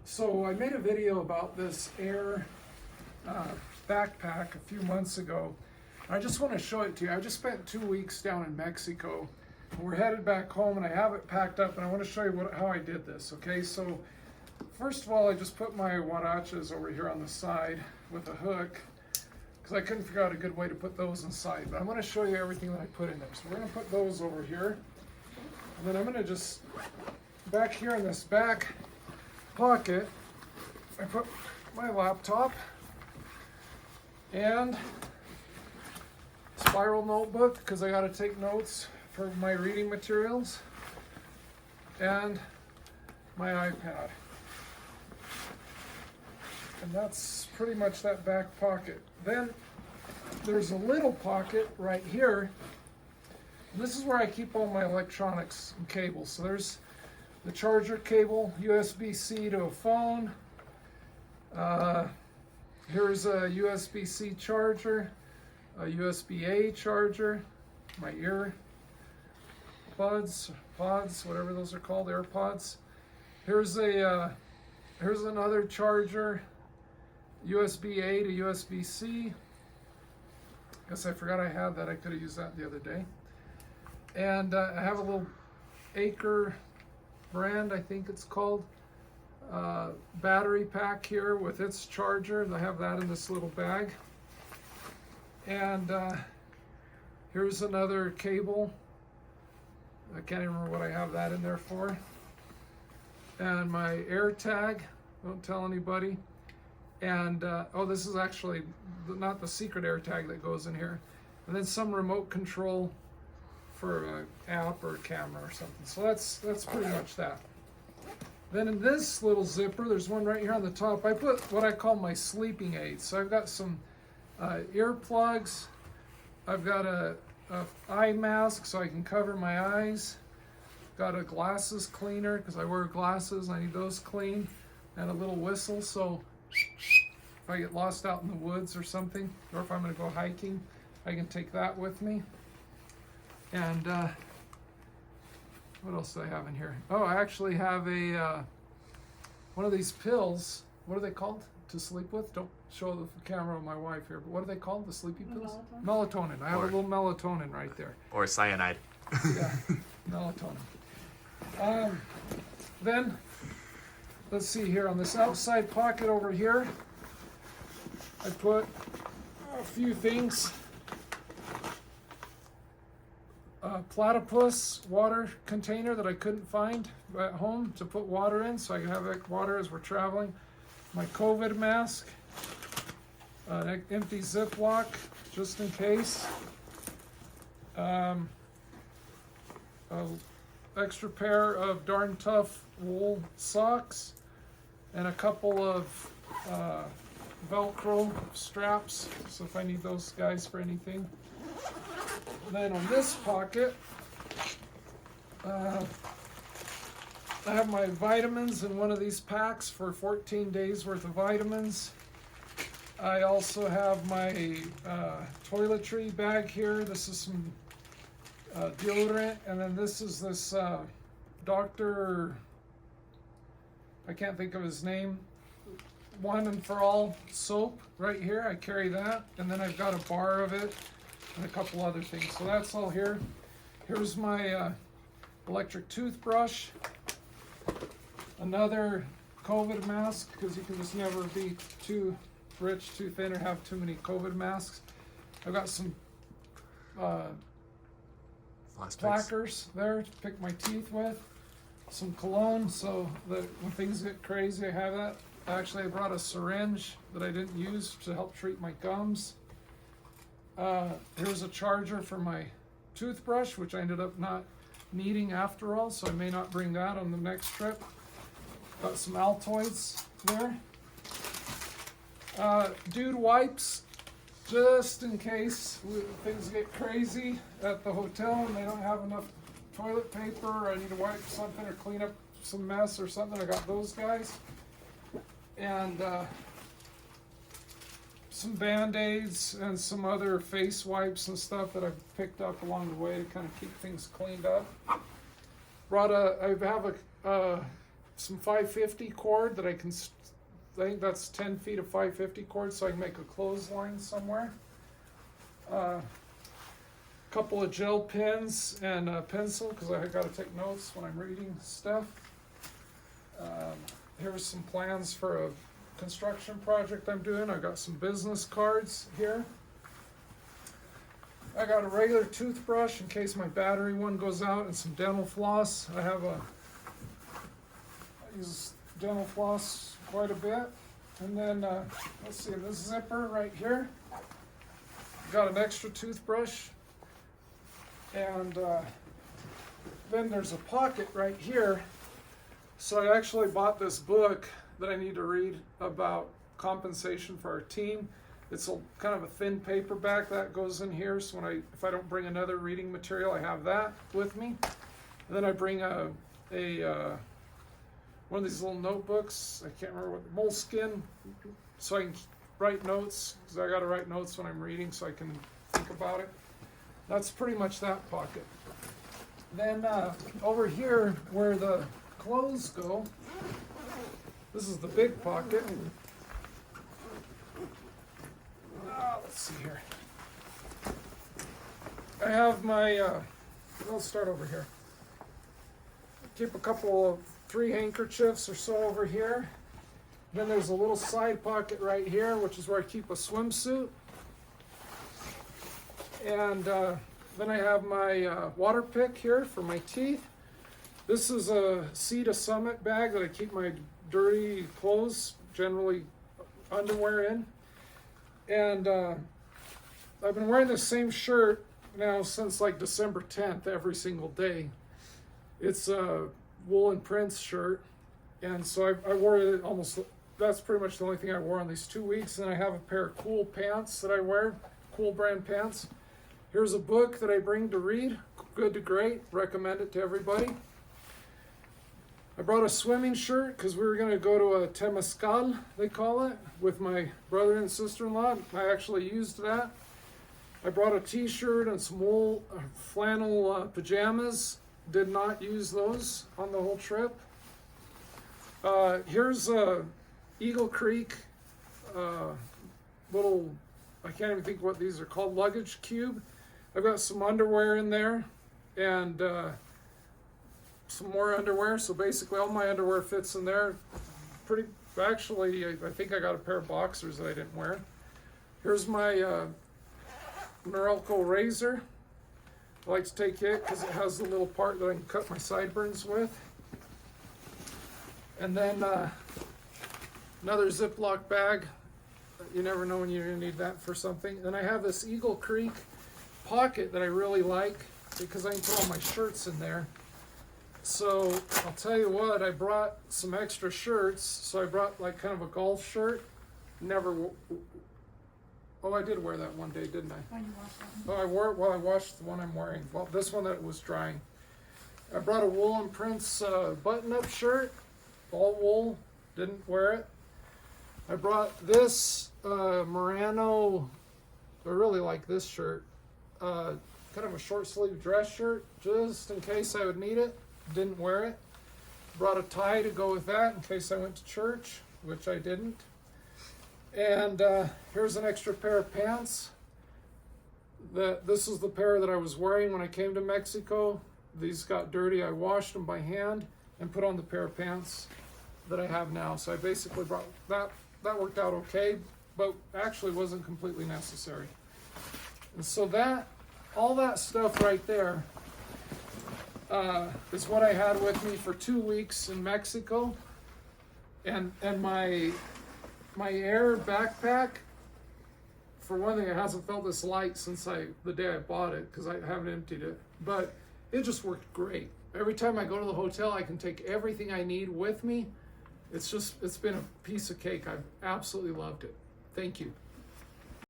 So I made a video about this Aer backpack a few months ago. I just want to show it to you. I just spent 2 weeks down in Mexico. We're headed back home and I have it packed up and I want to show you how I did this, okay? So first of all, I just put my huaraches over here on the side with a hook because I couldn't figure out a good way to put those inside. But I'm going to show you everything that I put in there. So we're going to put those over here. And then I'm going to just, back here in this back pocket, I put my laptop and spiral notebook because I got to take notes for my reading materials, and my iPad. And that's pretty much that back pocket. Then there's a little pocket right here. And this is where I keep all my electronics and cables. So there's the charger cable, USB-C to a phone. Here's a USB-C charger, a USB-A charger, my ear pods, whatever those are called, AirPods. Here's another charger, USB-A to USB-C. Guess I forgot I had that. I could have used that the other day. And I have a little Aer brand, I think it's called, battery pack here with its charger. I have that in this little bag. And here's another cable. I can't even remember what I have that in there for. And my air tag, don't tell anybody. And oh, this is actually not the secret air tag that goes in here. And then some remote control for an app or a camera or something. So that's pretty much that. Then in this little zipper, there's one right here on the top. I put what I call my sleeping aids. So I've got some earplugs. I've got a eye mask so I can cover my eyes. Got a glasses cleaner because I wear glasses. I need those clean. And a little whistle so if I get lost out in the woods or something, or if I'm going to go hiking, I can take that with me. And what else do I have in here? Oh, I actually have a one of these pills. What are they called to sleep with? Don't show the camera of my wife here, but what are they called? The sleepy pills? Melatonin. I have a little melatonin right there. Or cyanide. Yeah, melatonin. Then, let's see here, on this outside pocket over here, I put a few things. A platypus water container that I couldn't find at home to put water in, so I can have water as we're traveling. My COVID mask, an empty Ziploc just in case. Extra pair of darn tough wool socks, and a couple of Velcro straps, so if I need those guys for anything. Then on this pocket, I have my vitamins in one of these packs for 14 days worth of vitamins. I also have my toiletry bag here. This is some deodorant, and then this is this Dr. I can't think of his name. One and for all soap right here. I carry that, and then I've got a bar of it and a couple other things. So that's all here. Here's my electric toothbrush. Another COVID mask, because you can just never be too rich, too thin, or have too many COVID masks. I've got some plackers there to pick my teeth with. Some cologne, so that when things get crazy, I have that. Actually, I brought a syringe that I didn't use to help treat my gums. Here's a charger for my toothbrush, which I ended up not needing after all, so I may not bring that on the next trip. Got some Altoids there. Dude wipes, just in case things get crazy at the hotel and they don't have enough toilet paper, or I need to wipe something or clean up some mess or something. I got those guys. And some Band-Aids and some other face wipes and stuff that I've picked up along the way to kind of keep things cleaned up. I have a some 550 cord that I think that's 10 feet of 550 cord, so I can make a clothesline somewhere. Couple of gel pens and a pencil, because I got to take notes when I'm reading stuff. Here's some plans for a construction project I'm doing. I got some business cards here. I got a regular toothbrush in case my battery one goes out, and some dental floss. I use dental floss quite a bit. And then, let's see, this zipper right here. Got an extra toothbrush. And then there's a pocket right here. So I actually bought this book that I need to read about compensation for our team. It's a kind of a thin paperback that goes in here, so if I don't bring another reading material, I have that with me. And then I bring one of these little notebooks. I can't remember what, moleskin, so I can write notes, because I got to write notes when I'm reading so I can think about it. That's pretty much that pocket. Then over here where the clothes go, this is the big pocket. Let's see here. I have my, I'll start over here. Keep a couple of 3 handkerchiefs or so over here. Then there's a little side pocket right here, which is where I keep a swimsuit. And then I have my water pick here for my teeth. This is a Sea to Summit bag that I keep my dirty clothes, generally underwear in. And I've been wearing the same shirt now since like December 10th every single day. It's a woolen prints shirt, and so I wore it almost, that's pretty much the only thing I wore in these 2 weeks. And I have a pair of Cool pants that I wear, Cool brand pants. Here's a book that I bring to read, Good to Great, recommend it to everybody. I brought a swimming shirt because we were going to go to a temazcal, they call it, with my brother and sister-in-law. I actually used that. I brought a t-shirt and some wool flannel pajamas. Did not use those on the whole trip. Here's Eagle Creek little, I can't even think what these are called, luggage cube. I've got some underwear in there and some more underwear. So basically all my underwear fits in there. Actually, I think I got a pair of boxers that I didn't wear. Here's my Norelco razor. I like to take it because it has the little part that I can cut my sideburns with. And then another Ziploc bag. You never know when you're going to need that for something. Then I have this Eagle Creek pocket that I really like because I can put all my shirts in there. So I'll tell you what, I brought some extra shirts. So I brought like kind of a golf shirt. Oh, I did wear that one day, didn't I? When you washed it. Oh, I wore it while I washed the one I'm wearing. Well, this one that was drying. I brought a woolen prints button-up shirt, all wool, didn't wear it. I brought this Murano, I really like this shirt, kind of a short sleeve dress shirt, just in case I would need it, didn't wear it. Brought a tie to go with that in case I went to church, which I didn't. And here's an extra pair of pants. This is the pair that I was wearing when I came to Mexico. These got dirty. I washed them by hand and put on the pair of pants that I have now. So I basically brought that. That worked out okay, but actually wasn't completely necessary. And so all that stuff right there is what I had with me for 2 weeks in Mexico. And my Aer backpack, for one thing, it hasn't felt this light since the day I bought it, because I haven't emptied it. But it just worked great. Every time I go to the hotel, I can take everything I need with me. It's been a piece of cake. I've absolutely loved it. Thank you.